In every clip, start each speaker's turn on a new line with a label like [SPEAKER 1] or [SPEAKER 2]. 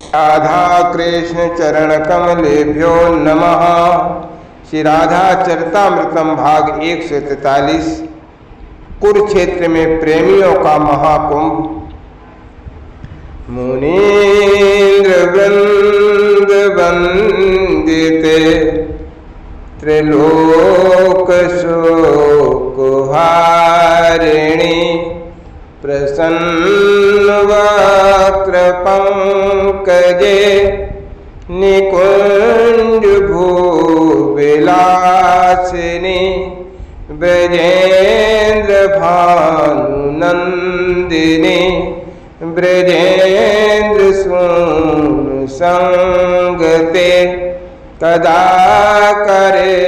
[SPEAKER 1] राधा कृष्ण चरण कमलेभ्यो नमः। श्री राधा चरितामृतम भाग 143। कुरुक्षेत्र में प्रेमियों का महाकुंभ। मुनीन्द्र वृंद वंदिते त्रिलोक शोकहारिणी प्रसन्न वक्त्र पंकजे निकुंज भूविलासिनी ब्रजेन्द्र भानुनंदिनी ब्रजेन्द्र सूनु संगते कदा करे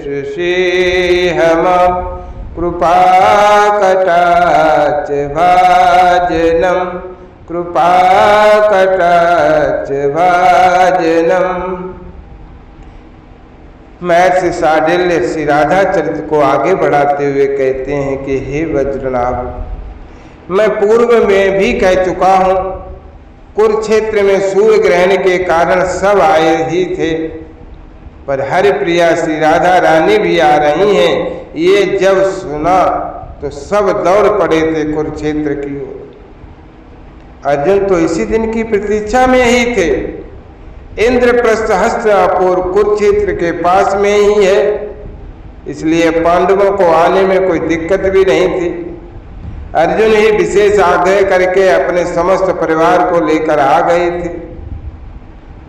[SPEAKER 1] श्रीहम कृपा कटाच भाजनम कृपा कटाच भाजनम। महर्षि शांडिल्य श्री राधा चरित्र को आगे बढ़ाते हुए कहते हैं कि हे वज्रनाभ, मैं पूर्व में भी कह चुका हूँ, कुरुक्षेत्र में सूर्य ग्रहण के कारण सब आए ही थे, पर हरिप्रिया श्री राधा रानी भी आ रही हैं। ये जब सुना तो सब दौड़ पड़े थे कुरुक्षेत्र की ओर। अर्जुन तो इसी दिन की प्रतीक्षा में ही थे। इंद्रप्रस्थ हस्तिनापुर कुरुक्षेत्र के पास में ही है, इसलिए पांडवों को आने में कोई दिक्कत भी नहीं थी। अर्जुन ही विशेष आग्रह करके अपने समस्त परिवार को लेकर आ गए थे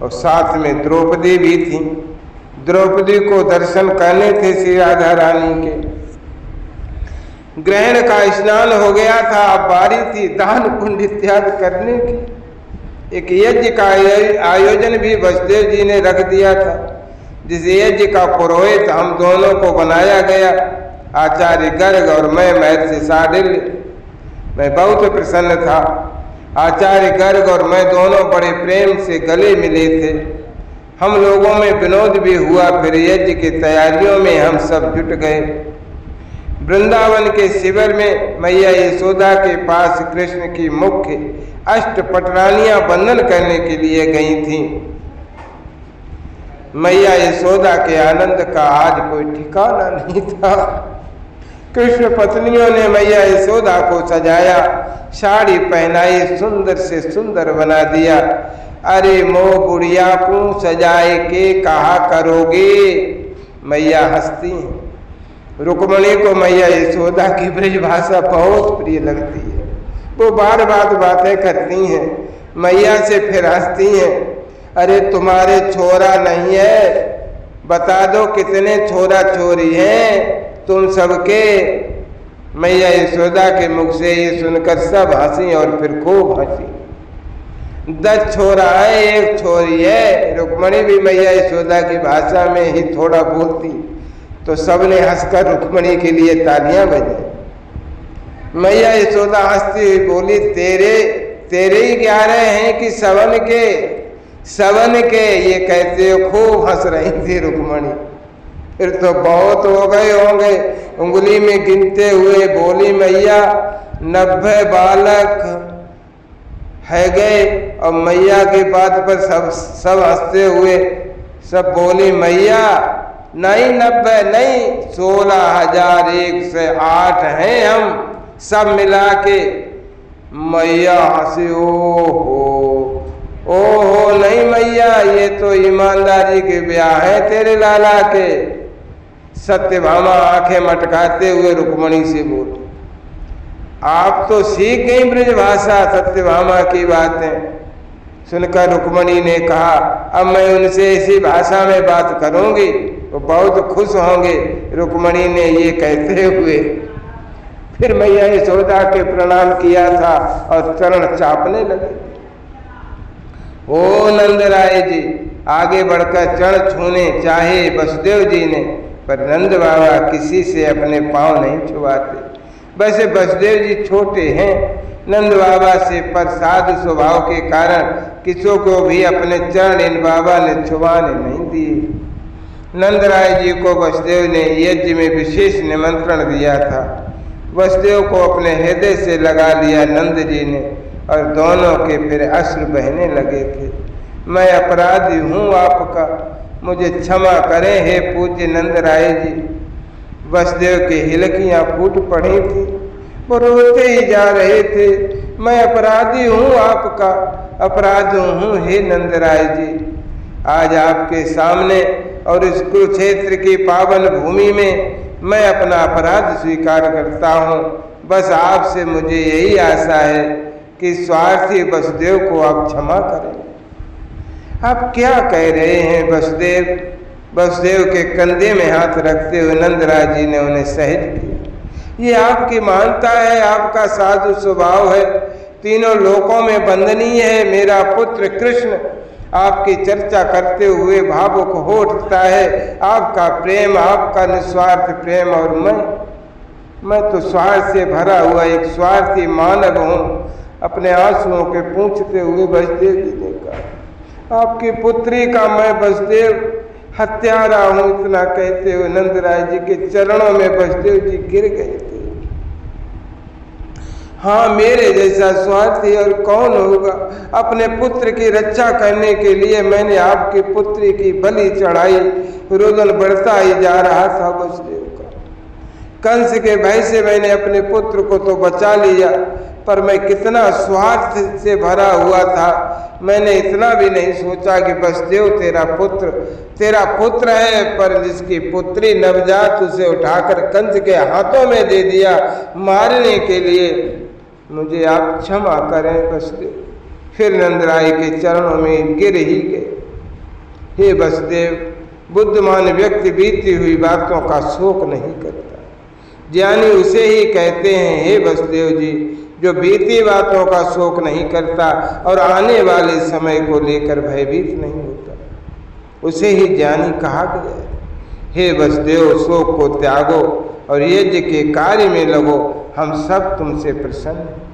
[SPEAKER 1] और साथ में द्रौपदी भी थी। द्रौपदी को दर्शन करने थे श्री राधा रानी के। ग्रहण का स्नान हो गया था, अब बारी थी दान पुण्य इत्यादि करने की। एक यज्ञ का आयोजन भी वसुदेव जी ने रख दिया था, जिस यज्ञ का पुरोहित हम दोनों को बनाया गया, आचार्य गर्ग और मैं महर्षि शांडिल्य। मैं बहुत प्रसन्न था। आचार्य गर्ग और मैं दोनों बड़े प्रेम से गले मिले थे। हम लोगों में विनोद भी हुआ। फिर यज्ञ की तैयारियों में हम सब जुट गए। वृंदावन के शिविर में मैया यशोदा के पास कृष्ण की मुख्य अष्टपटरानियां बंधन करने के लिए गई थीं। मैया यशोदा के आनंद का आज कोई ठिकाना नहीं था। कृष्ण पत्नियों ने मैया यशोदा को सजाया, साड़ी पहनाई, सुंदर से सुंदर बना दिया। अरे मो बुढ़िया को सजाए के कहा करोगे, मैया हंसती हैं। रुक्मणी को मैया यशोदा की ब्रज भाषा बहुत प्रिय लगती है। वो बार बार बातें करती हैं, मैया से फिर हंसती हैं। अरे तुम्हारे छोरा नहीं है, बता दो कितने छोरा छोरी हैं तुम सबके। मैया यशोदा के मुख से ये सुनकर सब हंसी और फिर खूब हंसी। 10 छोरा है, 1 छोरी है। रुक्मणी भी मैया यशोदा की भाषा में ही थोड़ा बोलती, तो सबने हंसकर रुक्मणी के लिए तालियां बजाई। मैया यशोदा हंसती हुई बोली, तेरे ही 11 हैं कि सवन के? सवन के, ये कहते हो खूब हंस रही थी रुक्मणी। फिर तो बहुत हो गए होंगे, उंगली में गिनते हुए बोली मैया 90 बालक है गए। और मैया की बात पर सब हंसते हुए सब बोली मैया नहीं 90 नहीं 16,108 हैं हम सब मिला के। मैया हंसी, ओहो नहीं मैया, ये तो ईमानदारी के ब्याह है तेरे लाला के। सत्यभामा आंखें मटकाते हुए रुक्मणी से बोली, आप तो सीख गई ब्रज भाषा। सत्यभामा की बातें सुनकर रुक्मणी ने कहा, अब मैं उनसे इसी भाषा में बात करूंगी, वो बहुत खुश होंगे। रुक्मणी ने ये कहते हुए फिर मैया यशोदा के प्रणाम किया था और चरण चापने लगे। ओ नंदराय जी आगे बढ़कर चरण छूने चाहे वसुदेव जी ने, पर नंद बाबा किसी से अपने पांव नहीं छुआते। वैसे वसुदेव जी छोटे हैं नंद बाबा से, पर साधु स्वभाव के कारण किसी को भी अपने चरण इन बाबा ने छुआने नहीं दिए। नंदराय जी को वसुदेव ने यज्ञ में विशेष निमंत्रण दिया था। वसुदेव को अपने हृदय से लगा लिया नंद जी ने। और दोनों के फिर अश्रु बहने लगे थे। मैं अपराधी हूँ आपका, मुझे क्षमा करें हे पूज्य नंदराय जी। वसुदेव की हिलकियाँ फूट पड़ी थी, वो रोते ही जा रहे थे। मैं अपराधी हूँ आपका, अपराधी हूँ हे नंदराय जी। आज आपके सामने और इस कुरुक्षेत्र की पावन भूमि में मैं अपना अपराध स्वीकार करता हूँ। बस आपसे मुझे यही आशा है कि स्वार्थी वसुदेव को आप क्षमा करें। आप क्या कह रहे हैं वसुदेव? वसुदेव के कंधे में हाथ रखते हुए नंदराज जी ने उन्हें सहज किया। ये आपकी मानता है, आपका साधु स्वभाव है, तीनों लोकों में वंदनीय है। मेरा पुत्र कृष्ण आपकी चर्चा करते हुए भावुक हो उठता है। आपका प्रेम, आपका निस्वार्थ प्रेम, और मैं तो स्वार्थ से भरा हुआ एक स्वार्थी मानव हूँ। अपने आंसुओं के पूछते हुए वसुदेव जी ने कहा, आपकी पुत्री का मैं वसुदेव हत्यारा हूँ। इतना कहते हुए नंदराय जी के चरणों में वसुदेव जी गिर गए थे। हाँ, मेरे जैसा स्वार्थी और कौन होगा? अपने पुत्र की रक्षा करने के लिए मैंने आपकी पुत्री की बलि चढ़ाई। रुदन बढ़ता ही जा रहा था वसुदेव का। कंस के भय से मैंने अपने पुत्र को तो बचा लिया, पर मैं कितना स्वार्थ से भरा हुआ था। मैंने इतना भी नहीं सोचा कि वसुदेव तेरा पुत्र है, पर जिसकी पुत्री नवजात उसे उठाकर कंस के हाथों में दे दिया मारने के लिए। मुझे आप क्षमा करें वसुदेव। फिर नंदराय के चरणों में गिर ही गए। हे वसुदेव, बुद्धिमान व्यक्ति बीती हुई बातों का शोक नहीं करता। ज्ञानी उसे ही कहते हैं हे वसुदेव जी, जो बीती बातों का शोक नहीं करता और आने वाले समय को लेकर भयभीत नहीं होता, उसे ही ज्ञानी कहा गया है। हे वसुदेव, शोक को त्यागो और यज्ञ के कार्य में लगो, हम सब तुमसे प्रसन्न हैं।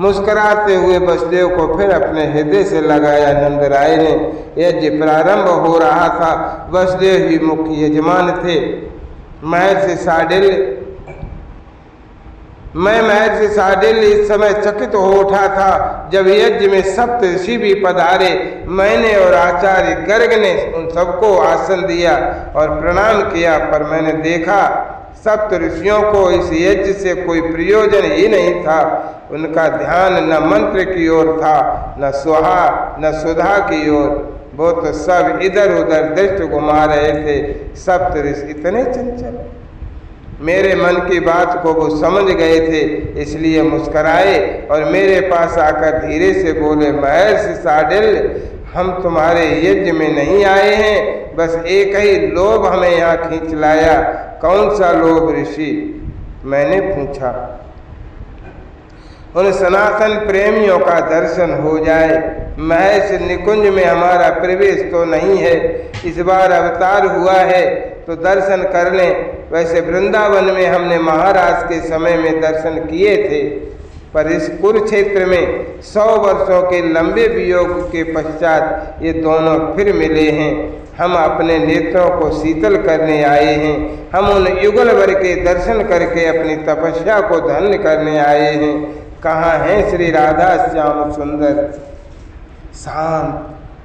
[SPEAKER 1] मुस्कुराते हुए वसुदेव को फिर अपने हृदय से लगाया नंदराय ने। यज्ञ प्रारंभ हो रहा था। वसुदेव ही मुख्य यजमान थे। महर्षि साडिल इस समय चकित हो उठा था जब यज्ञ में सप्त ऋषि भी पधारे। मैंने और आचार्य गर्ग ने उन सबको आसन दिया और प्रणाम किया, पर मैंने देखा सप्त ऋषियों को इस यज्ञ से कोई प्रयोजन ही नहीं था। उनका ध्यान न मंत्र की ओर था, न सुहा न सुधा की ओर। वो तो सब इधर उधर दृष्टि घुमा रहे थे। सप्त ऋषि इतने चंचल, मेरे मन की बात को वो समझ गए थे, इसलिए मुस्कराए और मेरे पास आकर धीरे से बोले, महर्षि साडिल, हम तुम्हारे यज्ञ में नहीं आए हैं, बस एक ही लोभ हमें यहाँ खींच लाया। कौन सा लोभ ऋषि? मैंने पूछा। उन सनातन प्रेमियों का दर्शन हो जाए। महर्षि निकुंज में हमारा प्रवेश तो नहीं है, इस बार अवतार हुआ है तो दर्शन कर लें। वैसे वृंदावन में हमने महाराज के समय में दर्शन किए थे, पर इस कुरुक्षेत्र में 100 वर्षों के लंबे वियोग के पश्चात ये दोनों फिर मिले हैं। हम अपने नेत्रों को शीतल करने आए हैं। हम उन युगल वर के दर्शन करके अपनी तपस्या को धन्य करने आए हैं। कहाँ हैं श्री राधा श्याम सुंदर? शांत,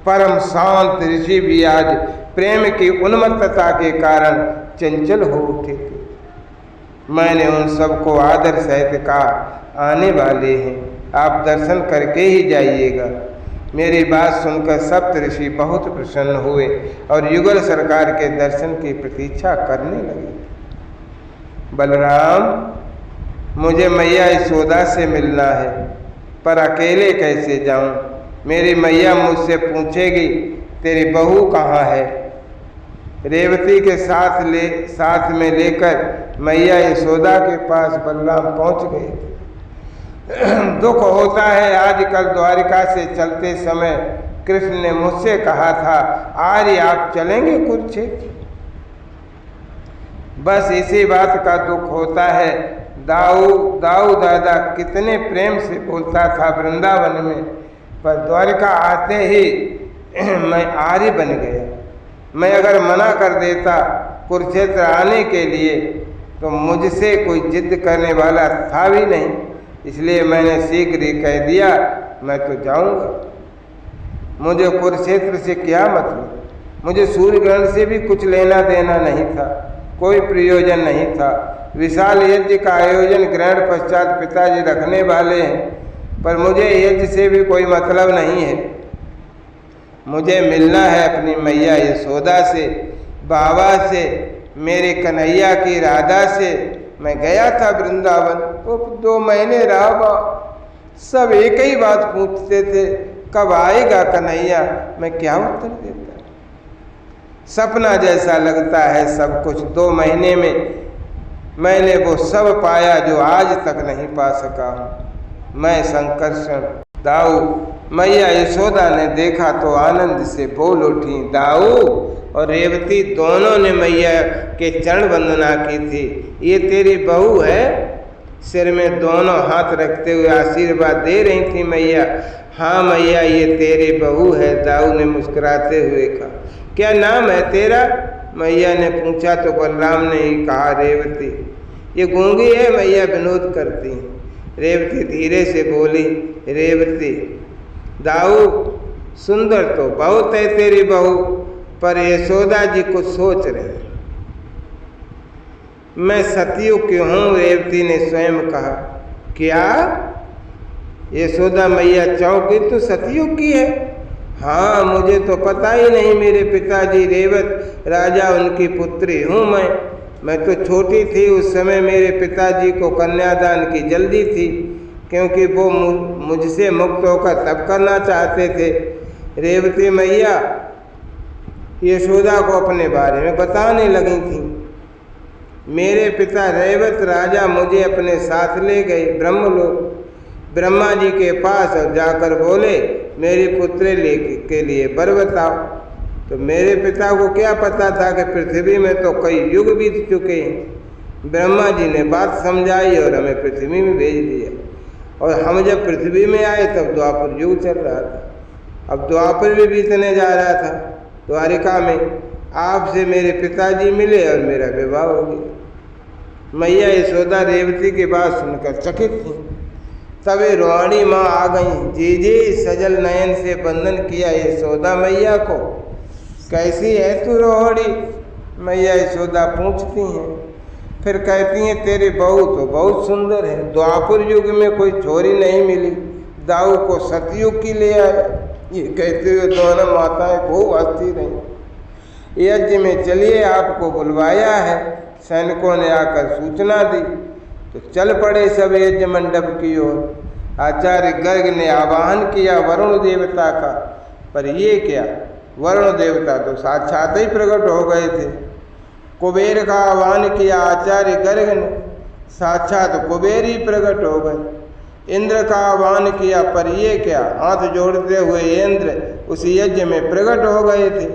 [SPEAKER 1] परम शांत ऋषि भी आज प्रेम की उन्मत्तता के कारण चंचल हो उठे थे। मैंने उन सबको आदर सहित कहा, आने वाले हैं, आप दर्शन करके ही जाइएगा। मेरी बात सुनकर सप्त ऋषि बहुत प्रसन्न हुए और युगल सरकार के दर्शन की प्रतीक्षा करने लगे। बलराम, मुझे मैया यशोदा से मिलना है, पर अकेले कैसे जाऊं? मेरी मैया मुझसे पूछेगी तेरी बहू कहाँ है। रेवती के साथ में लेकर मैया यशोदा के पास बलराम पहुंच गए थे। दुख होता है, आजकल द्वारिका से चलते समय कृष्ण ने मुझसे कहा था, आज आप चलेंगे कुरुक्षेत्र? बस इसी बात का दुख होता है। दाऊ दादा कितने प्रेम से बोलता था वृंदावन में, पर द्वारिका आते ही मैं आर्य बन गया। मैं अगर मना कर देता कुरुक्षेत्र आने के लिए तो मुझसे कोई जिद करने वाला था भी नहीं। इसलिए मैंने शीघ्र ही कह दिया मैं तो जाऊंगा। मुझे कुरुक्षेत्र से क्या मतलब, मुझे सूर्य ग्रहण से भी कुछ लेना देना नहीं था, कोई प्रयोजन नहीं था। विशाल यज्ञ का आयोजन ग्रहण पश्चात पिताजी रखने वाले हैं, पर मुझे यज्ञ से भी कोई मतलब नहीं है। मुझे मिलना है अपनी मैया यशोदा से, बाबा से, मेरे कन्हैया की राधा से। मैं गया था वृंदावन, वो 2 महीने रहा, सब एक ही बात पूछते थे, कब आएगा कन्हैया। मैं क्या उत्तर देता, सपना जैसा लगता है सब कुछ। 2 महीने में मैंने वो सब पाया जो आज तक नहीं पा सका हूँ। मैं संकर्षण दाऊ। मैया यशोदा ने देखा तो आनंद से बोल उठी। दाऊ और रेवती दोनों ने मैया के चरण वंदना की थी। ये तेरी बहू है? सिर में दोनों हाथ रखते हुए आशीर्वाद दे रही थी मैया। हाँ मैया, ये तेरी बहू है, दाऊ ने मुस्कुराते हुए कहा। क्या नाम है तेरा? मैया ने पूछा तो बलराम ने ही कहा रेवती। ये गूंगी है? मैया विनोद करती। रेवती धीरे से बोली, रेवती। दाऊ सुंदर तो बहुत है तेरी बहू, पर यशोदा जी कुछ सोच रहे। मैं सतयुग की हूँ, रेवती ने स्वयं कहा। क्या? यशोदा मैया चौंकी। तो सतयुग की है? हाँ, मुझे तो पता ही नहीं। मेरे पिताजी रेवत राजा, उनकी पुत्री हूँ मैं तो छोटी थी उस समय। मेरे पिताजी को कन्यादान की जल्दी थी, क्योंकि वो मुझसे मुक्त होकर तब करना चाहते थे। रेवती मैया यशोदा को अपने बारे में बताने लगी थी। मेरे पिता रेवत राजा मुझे अपने साथ ले गए ब्रह्मलोक, ब्रह्मा जी के पास, और जाकर बोले मेरी पुत्री के लिए वर बताओ। तो मेरे पिता को क्या पता था कि पृथ्वी में तो कई युग बीत चुके हैं। ब्रह्मा जी ने बात समझाई और हमें पृथ्वी में भेज दिया। और हम जब पृथ्वी में आए तब द्वापर युग चल रहा था। अब द्वापर भी बीतने जा रहा था। द्वारिका में आपसे मेरे पिताजी मिले और मेरा विवाह हो गया। मैया यशोदा रेवती की बात सुनकर चकित थी। तभी रोहिणी माँ आ गई। जी सजल नयन से बंधन किया यशोदा मैया को। कैसी है तू रोहिणी? मैया यशोदा पूछती हैं। फिर कहती हैं तेरी बहू तो बहुत सुंदर है। द्वापर युग में कोई छोरी नहीं मिली, दाऊ को सतयुग की ले आए। ये कहते हुए दोनों माताएं खूब हंसती रहीं। यज्ञ में चलिए, आपको बुलवाया है। सैनिकों ने आकर सूचना दी तो चल पड़े सब यज्ञ मंडप की ओर। आचार्य गर्ग ने आवाहन किया वरुण देवता का, पर ये क्या, वरुण देवता तो साक्षात ही प्रकट हो गए थे। कुबेर का आह्वान किया आचार्य गर्ग ने, साक्षात कुबेर ही प्रकट हो गए। इंद्र का आह्वान किया, पर ये क्या, हाथ जोड़ते हुए इंद्र उस यज्ञ में प्रकट हो गए थे।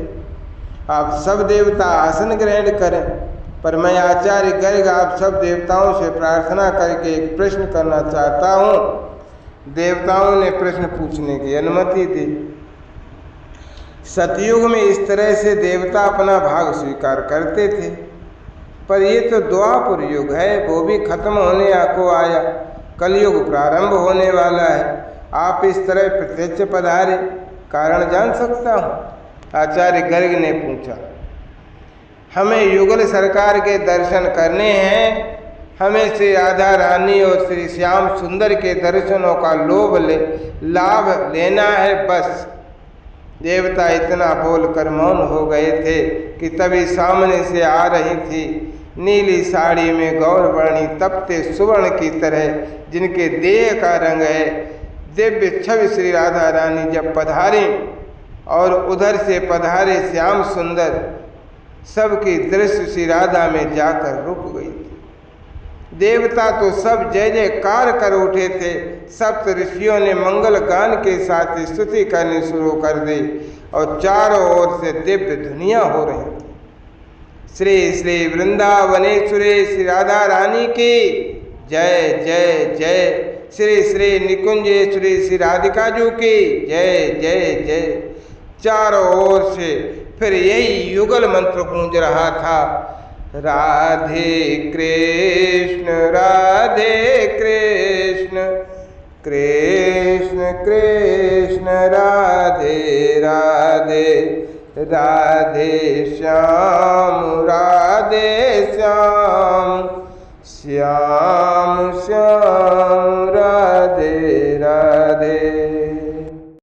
[SPEAKER 1] आप सब देवता आसन ग्रहण करें, पर मैं आचार्य गर्ग आप सब देवताओं से प्रार्थना करके एक प्रश्न करना चाहता हूँ। देवताओं ने प्रश्न पूछने की अनुमति दी। सतयुग में इस तरह से देवता अपना भाग स्वीकार करते थे, पर ये तो द्वापर युग है, वो भी खत्म होने को आया। कलयुग प्रारंभ होने वाला है। आप इस तरह प्रत्यक्ष पधारे, कारण जान सकता हूँ? आचार्य गर्ग ने पूछा। हमें युगल सरकार के दर्शन करने हैं। हमें श्री राधा रानी और श्री श्याम सुंदर के दर्शनों का लाभ लेना है, बस। देवता इतना बोलकर मौन हो गए थे कि तभी सामने से आ रही थी नीली साड़ी में गौरवर्णी तपते सुवर्ण की तरह, जिनके देह का रंग है दिव्य छवि श्री राधा रानी जब पधारी और उधर से पधारे श्याम सुंदर, सबकी दृष्टि श्री राधा में जाकर रुक गई थी। देवता तो सब जय जयकार कर उठे थे। सप्त ऋषियों ने मंगल गान के साथ स्तुति करनी शुरू कर दी और चारों ओर से दिव्य ध्वनियाँ हो रही थी। श्री श्री वृंदावनेश्वरी श्री राधा रानी की जय जय जय। श्री श्री निकुंजेश्वरी श्री राधिका जू की जय जय जय। चारों ओर से फिर यही युगल मंत्र गूंज रहा था, राधे कृष्ण कृष्ण कृष्ण राधे राधे राधे श्याम श्याम